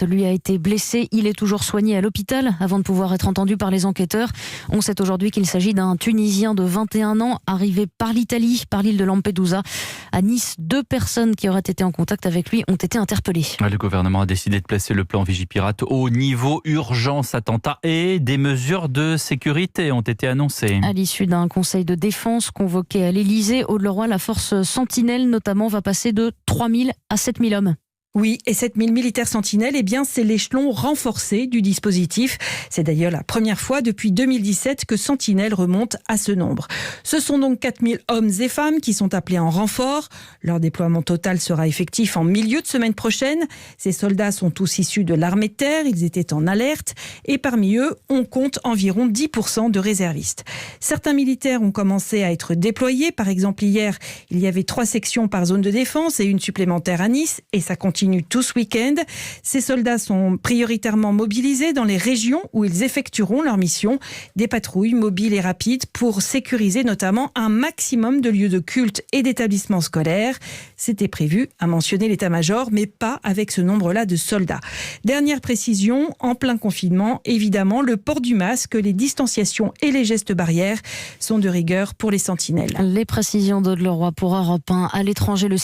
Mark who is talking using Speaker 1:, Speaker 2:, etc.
Speaker 1: Lui a été blessé. Il est toujours soigné à l'hôpital avant de pouvoir être entendu par les enquêteurs. On sait aujourd'hui qu'il s'agit d'un Tunisien de 21 ans arrivé par l'Italie, par l'île de Lampedusa. À Nice, 2 personnes qui auraient été en contact avec lui ont été interpellées.
Speaker 2: Le gouvernement a décidé de placer le plan Vigipirate au niveau urgence attentat et des mesures de sécurité ont été annoncées.
Speaker 1: À l'issue d'un conseil de défense convoqué à l'Élysée, Aude-le-Roi, la force Sentinelle notamment va passer de 3 000 à 7 000 hommes.
Speaker 3: Oui, et 7000 militaires sentinelles, c'est l'échelon renforcé du dispositif. C'est d'ailleurs la première fois depuis 2017 que Sentinelle remonte à ce nombre. Ce sont donc 4000 hommes et femmes qui sont appelés en renfort. Leur déploiement total sera effectif en milieu de semaine prochaine. Ces soldats sont tous issus de l'armée de terre, ils étaient en alerte et parmi eux, on compte environ 10% de réservistes. Certains militaires ont commencé à être déployés. Par exemple, hier, il y avait 3 sections par zone de défense et une supplémentaire à Nice et ça continue tout ce week-end. Ces soldats sont prioritairement mobilisés dans les régions où ils effectueront leur mission. Des patrouilles mobiles et rapides pour sécuriser notamment un maximum de lieux de culte et d'établissements scolaires. C'était prévu, a mentionné l'état-major, mais pas avec ce nombre-là de soldats. Dernière précision, en plein confinement, évidemment, le port du masque, les distanciations et les gestes barrières sont de rigueur pour les sentinelles.
Speaker 1: Les précisions d'Aude-le-Roi pour Europe 1. À l'étranger, le